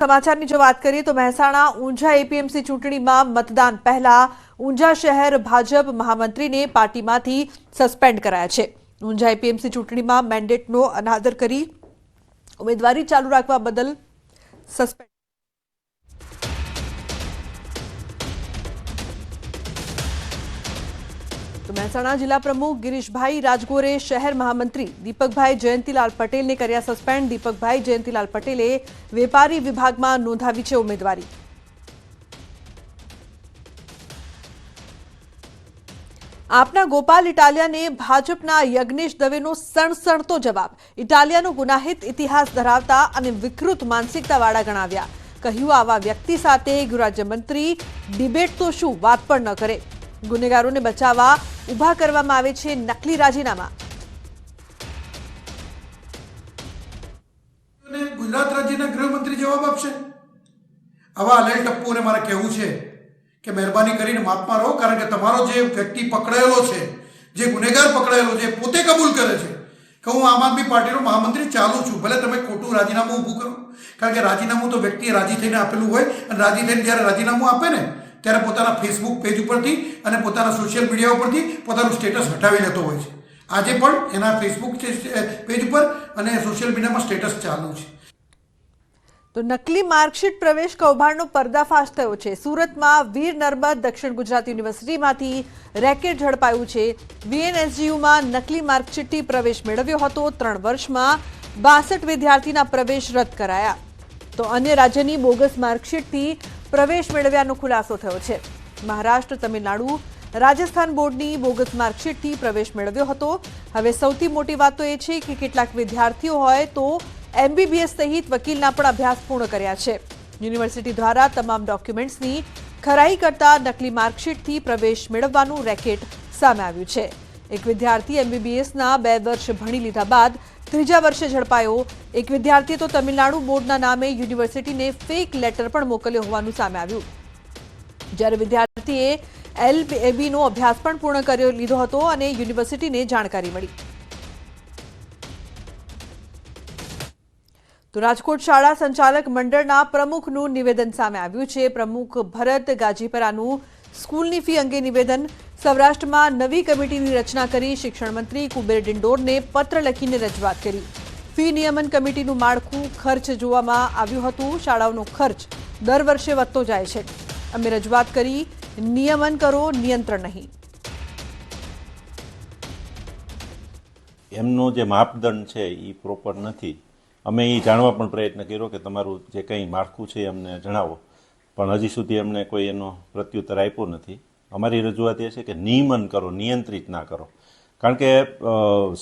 સમાચારની જો વાત કરીએ તો મહેસાણા ઊંઝા એપીએમસી ચૂંટણીમાં મતદાન પહેલા ઊંઝા શહેર ભાજપ મહામંત્રીને પાર્ટીમાંથી સસ્પેન્ડ કરાયા છે। ઊંઝા એપીએમસી ચૂંટણીમાં મેન્ડેટનો અનાદર કરી ઉમેદવારી ચાલુ રાખવા બદલ સસ્પેન્ડ। तो મહેસાણા જિલ્લા પ્રમુખ ગિરીશભાઈ રાજગોરે શહેર મહામંત્રી દીપકભાઈ જયંતીલાલ પટેલને કર્યા સસ્પેન્ડ। દીપકભાઈ જયંતીલાલ પટેલે વેપારી વિભાગમાં નોંધાવી છે ઉમેદવારી। આપના ગોપાલ ઇટાલિયાને ભાજપના યજ્ઞેશ દવેનો સણસણતો જવાબ। ઇટાલિયાનો ગુનાહિત ઇતિહાસ ધરાવતા અને વિકૃત માનસિકતાવાળા ગણાવ્યા। કહ્યું આવા વ્યક્તિ સાથે ગૃહરાજ્યમંત્રી ડિબેટ તો શું વાત પણ ન કરે। ગુનેગારોને બચાવવા ઉભા કરવામાં આવે છે નકલી રાજીનામા। ગુજરાત રાજ્યના ગૃહમંત્રી જવાબ આપશે। આવા અલેલ ટપ્પુઓને મારે કહેવું છે કે મહેરબાની કરીને માફમાં રહો, કારણ કે તમારો જે વ્યક્તિ પકડાયેલો છે, જે ગુનેગાર પકડાયેલો છે, પોતે કબૂલ કરે છે કે હું આમ આદમી પાર્ટીનો મહામંત્રી ચાલુ છું। ભલે તમે ખોટું રાજીનામું ઊભું કરો, કારણ કે રાજીનામું તો વ્યક્તિએ રાજી થઈને આપેલું હોય, અને રાજી થઈને જ્યારે રાજીનામું આપે ને ત્યારે પોતાના ફેસબુક પેજ ઉપરથી અને પોતાના સોશિયલ મીડિયા ઉપરથી પોતાનું સ્ટેટસ હટાવી લેતો હોય છે। આજે પણ એના ફેસબુક પેજ ઉપર અને સોશિયલ મીડિયામાં સ્ટેટસ ચાલુ છે। તો નકલી માર્કશીટ પ્રવેશ કૌભાંડનો પર્દાફાશ થયો છે। સુરતમાં વીર નર્મદ દક્ષિણ ગુજરાત યુનિવર્સિટીમાંથી રેકેટ ઝડપાયું છે। વીએનએસજીયુમાં નકલી માર્કશીટથી પ્રવેશ મેળવ્યો હતો। 3 વર્ષમાં 62 વિદ્યાર્થીના પ્રવેશ રદ કરાયા। તો અન્ય રાજ્યની બોગસ માર્કશીટથી પ્રવેશ મેળવ્યાનો ખુલાસો થયો છે। મહારાષ્ટ્ર, તમિલનાડુ, રાજસ્થાન બોર્ડની બોગસ માર્કશીટથી પ્રવેશ મેળવ્યો હતો। હવે સૌથી મોટી વાત તો એ છે કે કેટલાક વિદ્યાર્થીઓ હોય તો એમબીબીએસ સહિત વકીલના પણ અભ્યાસ પૂર્ણ કર્યા છે। યુનિવર્સિટી દ્વારા તમામ ડોક્યુમેન્ટ્સની ખરાઈ કરતા નકલી માર્કશીટથી પ્રવેશ મેળવવાનું રેકેટ સામે આવ્યું છે। એક વિદ્યાર્થી એમબીબીએસના 2 વર્ષ ભણી લીધા બાદ 3જા વર્ષે ઝડપાયો। એક વિદ્યાર્થીએ તો તમિલનાડુ બોર્ડના નામે યુનિવર્સિટીને ફેક લેટર પણ મોકલ્યો હોવાનું સામે આવ્યું, જ્યારે વિદ્યાર્થીએ એલએબીનો અભ્યાસ પણ પૂર્ણ કરી લીધો હતો અને યુનિવર્સિટીને જાણકારી મળી। તો રાજકોટ શાળા સંચાલક મંડળના પ્રમુખનું નિવેદન સામે આવ્યું છે। પ્રમુખ ભરત ગાજીપરાનું સ્કૂલની ફી અંગે નિવેદન। સૌરાષ્ટ્રમાં નવી કમિટીની રચના કરી શિક્ષણ મંત્રી કુબેર ડિંડોરને પત્ર લખીને રજૂઆત કરી। ફી નિયમન કમિટીનું માળખું ખર્ચ જોવામાં આવ્યું હતું। શાળાઓનો ખર્ચ દર વર્ષે વધતો જાય છે। અમે રજૂઆત કરી, નિયમન કરો, નિયંત્રણ નહીં। એમનો જે માપદંડ છે એ પ્રોપર નથી। અમે એ જાણવા પણ પ્રયત્ન કર્યો કે તમારું જે કંઈ માળખું છે અમને જણાવો, પણ હજી સુધી અમને કોઈ એનો પ્રત્યુત્તર આપ્યો નથી। અમારી રજૂઆત એ છે કે નિયમન કરો, નિયંત્રિત ના કરો, કારણ કે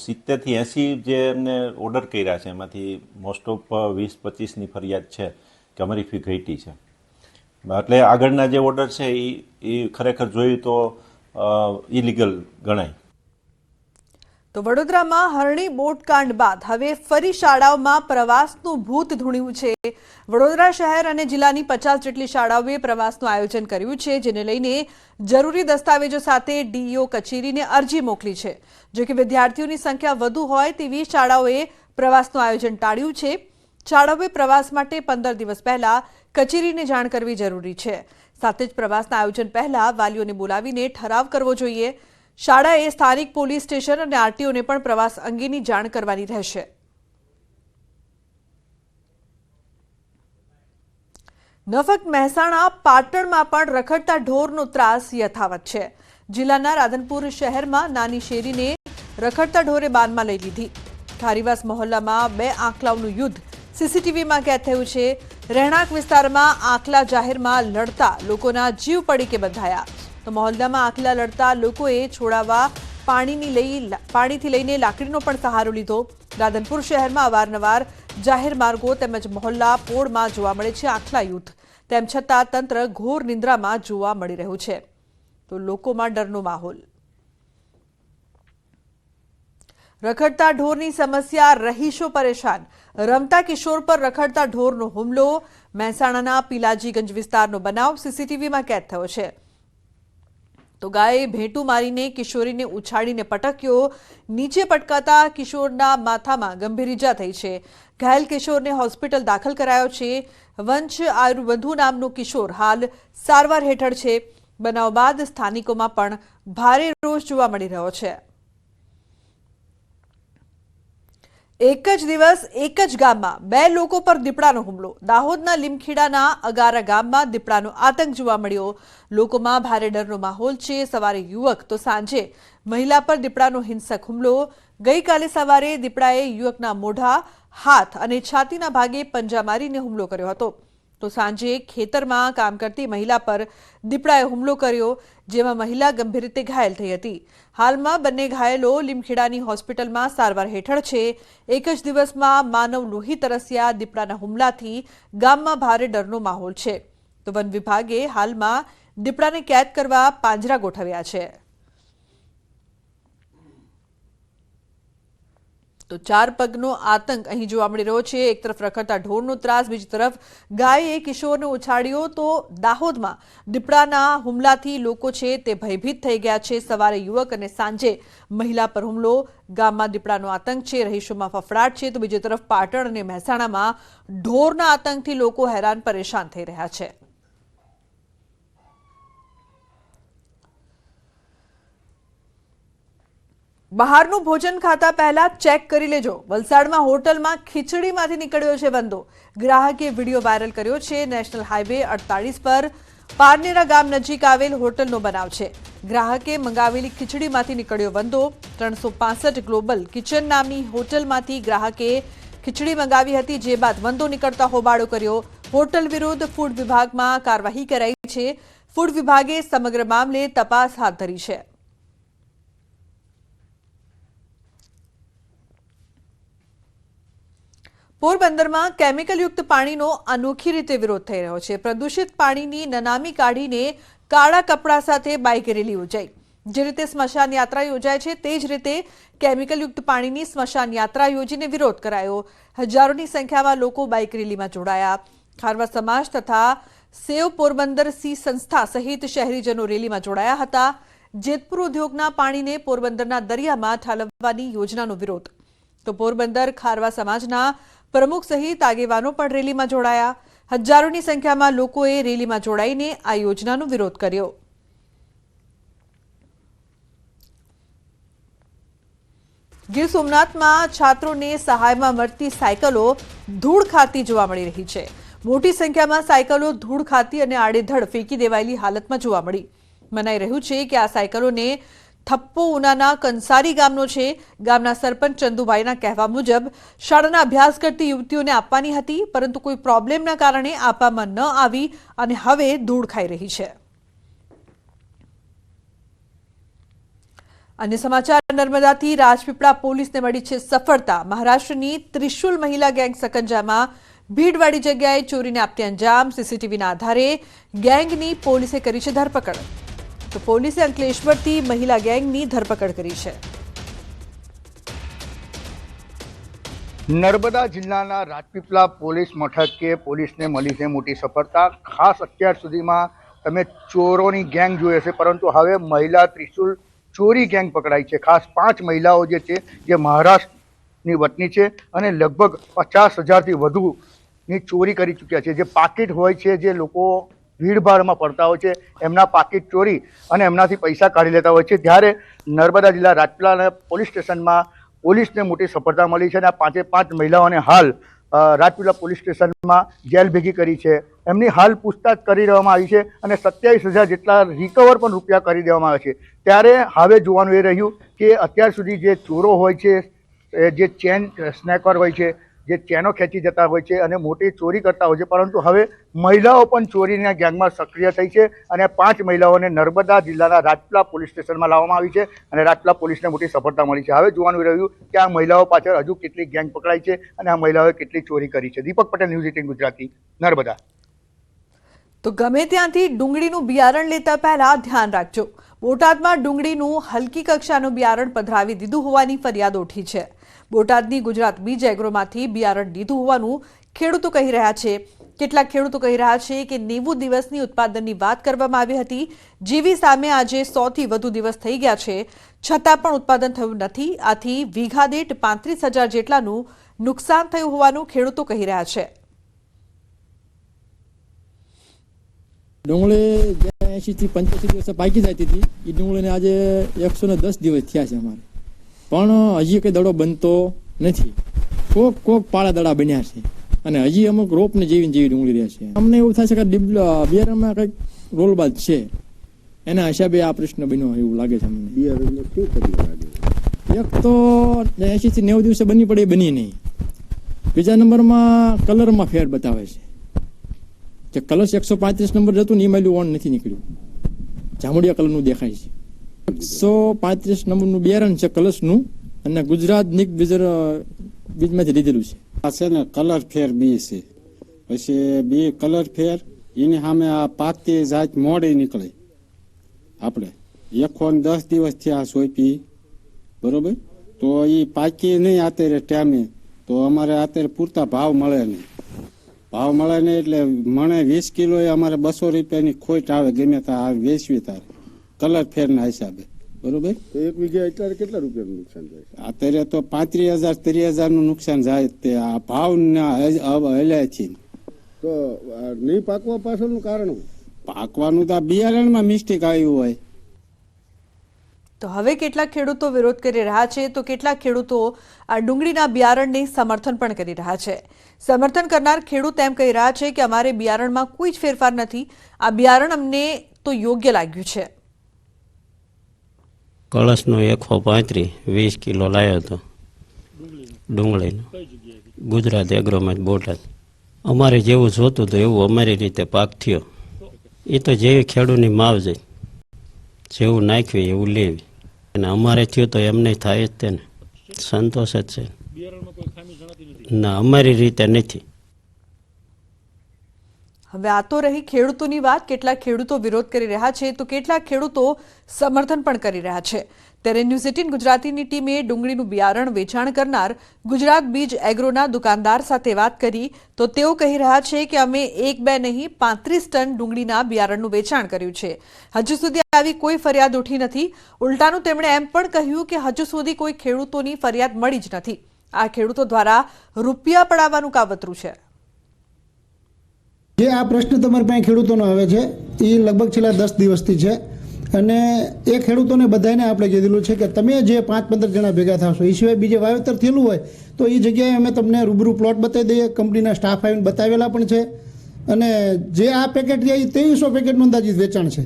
70 થી 80 જે એમને ઓર્ડર કર્યા છે એમાંથી મોસ્ટ ઓફ 20-25ની ફરિયાદ છે કે અમારી ફી ઘટી છે। એટલે આગળના જે ઓર્ડર છે એ ખરેખર જોઈએ તો ઇલીગલ ગણાય। તો વડોદરામાં હરણી બોટકાંડ બાદ હવે ફરી શાળાઓમાં પ્રવાસનું ભૂત ધૂણ્યું છે। વડોદરા શહેર અને જિલ્લાની 50 જેટલી શાળાઓએ પ્રવાસનું આયોજન કર્યું છે, જેને લઈને જરૂરી દસ્તાવેજો સાથે ડીઈઓ કચેરીને અરજી મોકલી છે। જો કે વિદ્યાર્થીઓની સંખ્યા વધુ હોય તેવી શાળાઓએ પ્રવાસનું આયોજન ટાળ્યું છે। શાળાઓએ પ્રવાસ માટે 15 દિવસ પહેલા કચેરીને જાણ કરવી જરૂરી છે। સાથે જ પ્રવાસના આયોજન પહેલા વાલીઓને બોલાવીને ઠરાવ કરવો જોઈએ। શાળાએ સ્થાનિક પોલીસ સ્ટેશન અને આરટીઓને પણ પ્રવાસ અંગેની જાણ કરવાની રહેશે। ન ફક્ત મહેસાણા, પાટણમાં પણ રખડતા ઢોરનો ત્રાસ યથાવત છે। જિલ્લાના રાધનપુર શહેરમાં નાની શેરીને રખડતા ઢોરે બાનમાં લઈ લીધી। ખારીવાસ મહોલ્લામાં 2 આંખલાઓનું યુદ્ધ સીસીટીવીમાં કેદ થયું છે। રહેણાંક વિસ્તારમાં આંખલા જાહેરમાં લડતા લોકોના જીવ પડીકે બંધાયા। તો મહોલ્લામાં આંખલા લડતા લોકોએ છોડાવવા પાણીથી લઈને લાકડીનો પણ સહારો લીધો। રાધનપુર શહેરમાં અવારનવાર જાહેર માર્ગો તેમજ મહોલ્લા પોળમાં જોવા મળે છે આંખલા યુદ્ધ। તેમ છતાં તંત્ર ઘોર નિંદ્રામાં જોવા મળી રહ્યું છે। તો લોકોમાં ડરનો માહોલ। રખડતા ઢોરની સમસ્યા, રહીશો પરેશાન। રમતા કિશોર પર રખડતા ઢોરનો હુમલો। મહેસાણાના પીલાજીગંજ વિસ્તારનો બનાવ સીસીટીવીમાં કેદ થયો છે। તો ગાયે ભેંટું મારીને કિશોરીને ઉછાળીને પટક્યો। નીચે પટકાતા કિશોરના માથામાં ગંભીર ઈજા થઈ છે। ઘાયલ કિશોરને હોસ્પિટલ દાખલ કરાયો છે। વંશ આયુર્વધુ નામનો કિશોર હાલ સારવાર હેઠળ છે. બનાવ બાદ સ્થાનિકોમાં પણ ભારે રોષ જોવા મળી રહ્યો છે. એક જ દિવસ એક જ ગામમાં 2 લોકો પર દીપડાનો હુમલો. દાહોદના લીમખેડાના અગારા ગામમાં દીપડાનો આતંક જોવા મળ્યો. લોકોમાં ભારે ડરનો માહોલ છે. સવારે યુવક તો સાંજે મહિલા પર દીપડાનો હિંસક હુમલો. ગઈકાલે સવારે દીપડાએ યુવકના મોઢા, હાથ અને છાતીના ભાગે પંજા મારીને હુમલો કર્યો હતો. તો સાંજે ખેતરમાં કામ કરતી મહિલા પર દીપડાએ હુમલો કર્યો, જેમાં મહિલા ગંભીર રીતે ઘાયલ થઈ હતી. હાલમાં બંને ઘાયલો લીમખેડાની હોસ્પિટલમાં સારવાર હેઠળ છે. એક જ દિવસમાં માનવ લોહી તરસ્યા દીપડાના હુમલાથી ગામમાં ભારે ડરનો માહોલ છે. તો વન વિભાગે હાલમાં દીપડાને કેદ કરવા પાંજરા ગોઠવ્યા છે. તો 4 પગનો આતંક અહીં જોવા મળી રહ્યો છે. એક તરફ રખડતા ઢોરનો ત્રાસ, બીજી તરફ ગાયે કિશોરને ઉછાળ્યો. તો દાહોદમાં દીપડાના હુમલાથી લોકો છે તે ભયભીત થઈ ગયા છે. સવારે યુવક અને સાંજે મહિલા પર હુમલો. ગામમાં દીપડાનો આતંક છે. રહીશોમાં ફફડાટ છે. તો બીજી તરફ પાટણ અને મહેસાણામાં ઢોરના આતંકથી લોકો હેરાન પરેશાન થઈ રહ્યા છે. બહારનું ભોજન ખાતા પહેલા ચેક કરી લેજો. વલસાડમાં હોટલમાં ખીચડીમાંથી નીકળ્યો છે વંદો. ગ્રાહકે વિડીયો વાયરલ કર્યો છે. નેશનલ હાઈવે 48 પર પારનેરા ગામ નજીક આવેલ હોટલનો બનાવ છે. ગ્રાહકે મંગાવેલી ખીચડીમાંથી નીકળ્યો વંદો. 365 ગ્લોબલ કિચન નામની હોટલમાંથી ગ્રાહકે ખીચડી મંગાવી હતી, જે બાદ વંદો નીકળતા હોબાળો કર્યો. હોટલ વિરુદ્ધ ફૂડ વિભાગમાં કાર્યવાહી કરાઈ છે. ફૂડ વિભાગે સમગ્ર મામલે તપાસ હાથ ધરી છે. પોરબંદરમાં કેમિકલયુક્ત પાણીનો અનોખી રીતે વિરોધ થઈ રહ્યો છે. પ્રદૂષિત પાણીની નનામી કાઢીને કાળા કપડા સાથે બાઇક રેલી યોજાઈ. જે રીતે સ્મશાન યાત્રા યોજાય છે તે જ રીતે કેમિકલયુક્ત પાણીની સ્મશાન યાત્રા યોજીને વિરોધ કરાયો. હજારોની સંખ્યામાં લોકો બાઇક રેલીમાં જોડાયા. ખારવા સમાજ તથા સેવ પોરબંદર સી સંસ્થા સહિત શહેરીજનો રેલીમાં જોડાયા હતા. જેતપુર ઉદ્યોગના પાણીને પોરબંદરના દરિયામાં ઠાલવવાની યોજનાનો વિરોધ. તો પોરબંદર ખારવા સમાજના પ્રમુખ સહિત આગેવાનો પણ રેલીમાં જોડાયા. હજારોની સંખ્યામાં લોકોએ રેલીમાં જોડાઈને આ યોજનાનો વિરોધ કર્યો. ગીર સોમનાથમાં છાત્રોને સહાયમાં મળતી સાયકલો ધૂળ ખાતી જોવા મળી રહી છે. મોટી સંખ્યામાં સાયકલો ધૂળ ખાતી અને આડેધડ ફેંકી દેવાયેલી હાલતમાં જોવા મળી. મનાઈ રહ્યું છે કે આ સાયકલોને થપ્પો ઉનાના કંસારી ગામનો છે. ગામના સરપંચ ચંદુભાઈના કહેવા મુજબ શાળાના અભ્યાસ કરતી યુવતીઓને આપવાની હતી, પરંતુ કોઈ પ્રોબ્લેમના કારણે આપવામાં ન આવી અને હવે ધૂળ ખાઈ રહી છે. અન્ય સમાચાર, નર્મદાથી રાજપીપળા પોલીસને મળી છે સફળતા. મહારાષ્ટ્રની ત્રિશુલ મહિલા ગેંગ સકંજામાં ભીડવાળી જગ્યાએ ચોરીને આપતી અંજામ. સીસીટીવીના આધારે ગેંગની પોલીસે કરી છે ધરપકડ. તો પોલીસે અંકલેશ્વરથી મહિલા ગેંગની ધરપકડ કરી છે. નર્મદા જિલ્લાના રાજપીપળા પોલીસ મથકે પોલીસને મળી છે મોટી સફળતા. ખાસ અત્યાર સુધીમાં તમે ચોરોની ગેંગ જોઈ હશે, પરંતુ હવે મહિલા ત્રિશુલ ચોરી ગેંગ પકડાઈ છે. ખાસ 5 મહિલાઓ જે છે જે મહારાષ્ટ્રની વતની છે અને લગભગ 50,000થી વધુની ચોરી કરી ચૂક્યા છે. જે પાકીટ હોય છે, જે લોકો ભીડભાડમાં પડતા હોય છે, એમના પાકીટ ચોરી અને એમનાથી પૈસા કાઢી લેતા હોય છે. ત્યારે નર્મદા જિલ્લા રાજપીપળા પોલીસ સ્ટેશનમાં પોલીસને મોટી સફળતા મળી છે અને આ 5 મહિલાઓને હાલ રાજપીપળા પોલીસ સ્ટેશનમાં જેલ ભેગી કરી છે. એમની હાલ પૂછતાછ કરી દેવામાં આવી છે અને 27,000 જેટલા રિકવર પણ રૂપિયા કરી દેવામાં આવે છે. ત્યારે હવે જોવાનું એ રહ્યું કે અત્યાર સુધી જે ચોરો હોય છે, જે ચેન સ્નેકર હોય છે, જે ચેનો ખેંચી જતા હોય છે અને મોટી ચોરી કરતા હોય છે, પરંતુ હવે મહિલાઓ પણ ચોરીના ગેંગમાં સક્રિય થઈ છે અને 5 મહિલાઓને નર્મદા જિલ્લાના રાજપીપળા પોલીસ સ્ટેશનમાં લાવવામાં આવી છે અને રાજપીપળા પોલીસને મોટી સફળતા મળી છે. હવે જોવાનું રહ્યું કે આ મહિલાઓ પાછળ હજુ કેટલી ગેંગ પકડાઈ છે અને આ મહિલાઓએ કેટલી ચોરી કરી છે. દીપક પટેલ, ન્યૂઝ 18 ગુજરાતી, નર્મદા. તો ગમે ત્યાંથી ડુંગળીનું બિયારણ લેતા પહેલા ધ્યાન રાખજો. બોટાદમાં ડુંગળીનું હલકી કક્ષાનું બિયારણ પધરાવી દીધું હોવાની ફરિયાદ ઉઠી છે. બોટાદની ગુજરાત બીજ એગ્રોમાંથી બિયારણ લીધું હોવાનું ખેડૂતો કહી રહ્યા છે. કેટલાક ખેડૂતો કહી રહ્યા છે કે 90 દિવસની ઉત્પાદનની વાત કરવામાં આવી હતી, જેવી સામે આજે 100થી વધુ દિવસ થઈ ગયા છે, છતાં પણ ઉત્પાદન થયું નથી. આથી વીઘા દીઠ 35,000 જેટલાનું નુકસાન થયું હોવાનું ખેડૂતો કહી રહ્યા છે. ડુંગળી જે 80 થી 85 દિવસે પાકી જતી હતી એ ડુંગળીને આજે 110 દિવસ થયા છે અમારે, પણ હજી કંઈ દડો બનતો નથી. કોક પાળા દડા બન્યા છે અને હજી અમુક રોપને જેવી ડુંગળી રહે છે. અમને એવું થાય છે કે બિયારણમાં કંઈક રોલબાદ છે, એના હિસાબે આ પ્રશ્ન બન્યો એવું લાગે છે અમને. એક તો 80 થી 90 દિવસે બની પડે, બની નહીં. બીજા નંબરમાં કલરમાં ફેર બતાવે છે. જે કલશ 135 નંબર જતું ને એ માયલું ઓન નથી નીકળ્યું, જામુડિયા કલરનું દેખાય છે. 135 નંબરનું બિયારણ છે કલશનું, અને ગુજરાત નિક બીજમાંથી લીધેલું છે. આ છે ને કલર ફેર બી છે, પછી બી કલર ફેર એની સામે આ પાકતી જાત મોડી નીકળે. આપણે 110 દિવસથી આ સોંપી, બરોબર, તો એ પાકી નહીં અત્યારે ટાઈમે, તો અમારે અત્યારે પૂરતા ભાવ મળે નહીં. ભાવ મળે નહીં એટલે મને 20 કિલો અમારે 200 રૂપિયાની ખોટ આવે, ગમે ત્યાં વેચવી તારે કલર ફેરના હિસાબે, બરોબર. તો એક વીઘે અત્યારે કેટલા રૂપિયાનું નુકસાન થાય? અત્યારે તો 35,000-30,000 નું નુકસાન જાય. તે આ ભાવ હલ્યા છે. તો નહીં પાકવા પાછળનું કારણ પાકવાનું તો બિયારણમાં મિસ્ટેક આવ્યું હોય. તો હવે કેટલાક ખેડૂતો વિરોધ કરી રહ્યા છે, તો કેટલાક ખેડૂતો આ ડુંગળીના બિયારણને સમર્થન પણ કરી રહ્યા છે. સમર્થન કરનાર ખેડૂત એમ કહી રહ્યા છે કે અમારે બિયારણમાં કોઈ જ ફેરફાર નથી, આ બિયારણ અમને તો યોગ્ય લાગ્યું છે. કળશનો 135 20 કિલો લાવ્યો હતો ડુંગળીનો, ગુજરાત એગ્રોમાં બોટાદ. અમારે જેવું જોતું હતું એવું અમારી રીતે પાક થયો. એ તો જેવી ખેડૂતની માવજત, જેવું નાખ્યું એવું લેવી, અને અમારે થયું તો એમને થાય જ તેને સંતોષ જ છે. ના, અમારી રીતે નથી. હવે આ તો રહી ખેડૂતોની વાત. કેટલાક ખેડૂતો વિરોધ કરી રહ્યા છે, તો કેટલાક ખેડૂતો સમર્થન પણ કરી રહ્યા છે. ત્યારે ન્યૂઝ 18 ગુજરાતીની ટીમે ડુંગળીનું બિયારણ વેચાણ કરનાર ગુજરાત બીજ એગ્રોના દુકાનદાર સાથે વાત કરી, તો તેઓ કહી રહ્યા છે કે અમે 1-2 નહીં 35 ટન ડુંગળીના બિયારણનું વેચાણ કર્યું છે. હજુ સુધી આવી કોઈ ફરિયાદ ઉઠી નથી. ઉલટાનું તેમણે એમ પણ કહ્યું કે હજુ સુધી કોઈ ખેડૂતોની ફરિયાદ મળી જ નથી. આ ખેડૂતો દ્વારા રૂપિયા પડાવવાનું કાવતરું છે. જે આ પ્રશ્ન તમારી પાસે ખેડૂતોનો આવે છે એ લગભગ છેલ્લા 10 દિવસથી છે, અને એ ખેડૂતોને બધાને આપણે કીધેલું છે કે તમે જે 5-15 જણા ભેગા થશો, એ સિવાય બીજે વાવેતર થયેલું હોય તો એ જગ્યાએ અમે તમને રૂબરૂ પ્લોટ બતાવી દઈએ. કંપનીના સ્ટાફ આવીને બતાવેલા પણ છે, અને જે આ પેકેટ છે એ 2300 પેકેટનું અંદાજિત વેચાણ છે.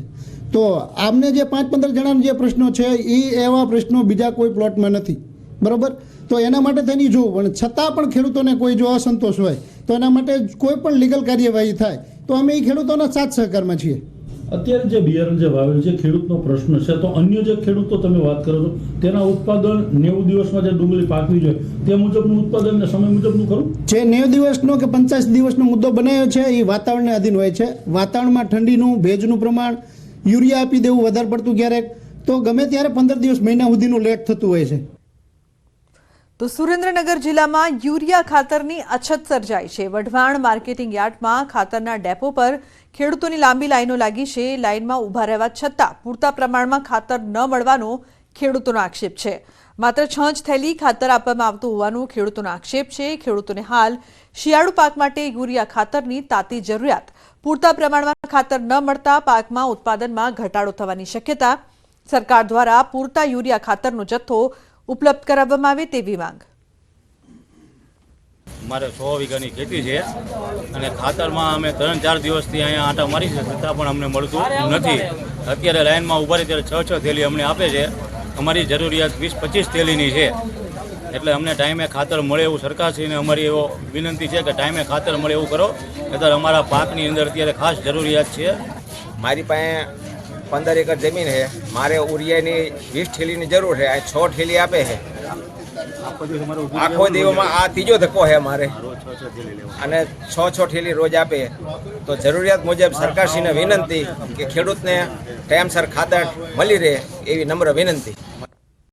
તો આમને જે 5-15 જણાના જે પ્રશ્નો છે એ એવા પ્રશ્નો બીજા કોઈ પ્લોટમાં નથી, બરાબર. તો એના માટે થઈને જોવું, પણ છતાં પણ ખેડૂતોને કોઈ જો અસંતોષ હોય તો એના માટે કોઈ પણ લીગલ કાર્યવાહી થાય તો અમે એ ખેડૂતોના સાથ સહકારમાં છીએ. અત્યારે જે બિયારણ જે વાવેલું છે ખેડૂતનો પ્રશ્ન છે, તો અન્ય જે ખેડૂતો તમે વાત કરો છો તેના ઉત્પાદન 90 દિવસમાં જે ડુંગળી પાકવી જોઈએ તે મુજબનું ઉત્પાદન ને સમય મુજબનું ખરું? જે 90 દિવસનો કે 85 દિવસનો મુદ્દો બનાવ્યો છે એ વાતાવરણને આધીન હોય છે. વાતાવરણમાં ઠંડીનું, ભેજનું પ્રમાણ, યુરિયા આપી દેવું વધારે પડતું ક્યારેક, તો ગમે ત્યારે 15 દિવસ મહિના સુધીનું લેટ થતું હોય છે. તો સુરેન્દ્રનગર જિલ્લામાં યુરિયા ખાતરની અછત સર્જાઈ છે. વઢવાણ માર્કેટિંગ યાર્ડમાં ખાતરના ડેપો પર ખેડૂતોની લાંબી લાઈનો લાગી છે. લાઈનમાં ઊભા રહેવા છતાં પૂરતા પ્રમાણમાં ખાતર ન મળવાનો ખેડૂતોનો આક્ષેપ છે. માત્ર 6 જ થેલી ખાતર આપવામાં આવતું હોવાનો ખેડૂતોનો આક્ષેપ છે. ખેડૂતોને હાલ શિયાળુ પાક માટે યુરિયા ખાતરની તાતી જરૂરિયાત. પૂરતા પ્રમાણમાં ખાતર ન મળતા પાકમાં ઉત્પાદનમાં ઘટાડો થવાની શક્યતા. સરકાર દ્વારા પૂરતા યુરિયા ખાતરનો જથ્થો ઉપલબ્ધ કરાવવામાં આવે તેવી માંગ. મારે 100 વીઘાની ખેતી છે અને ખાતરમાં અમે 3-4 દિવસથી અહીંયા આંટા મારી છે, છતાં પણ અમને મળતું નથી. અત્યારે લાઈનમાં ઊભા રહી ત્યારે 6 થેલી અમને આપે છે. અમારી જરૂરિયાત 20-25 થેલીની છે, એટલે અમને ટાઈમે ખાતર મળે એવું સરકારશ્રીને અમારી એવો વિનંતી છે કે ટાઈમે ખાતર મળે એવું કરો. અત્યારે અમારા પાકની અંદર અત્યારે ખાસ જરૂરિયાત છે. મારી પાસે 15 એકર જમીન છે. મારે ઉરિયાની 20 થેલીની જરૂર છે. આ 6 થેલી આપે છે. આખો દિવસમાં આ ત્રીજો ધક્કો છે મારે, અને 6 થેલી રોજ આપે. તો જરૂરિયાત મુજબ સરકારશ્રીને વિનંતી કે ખેડૂતને ટાઈમસર ખાતર મળી રહે એવી નમ્ર વિનંતી.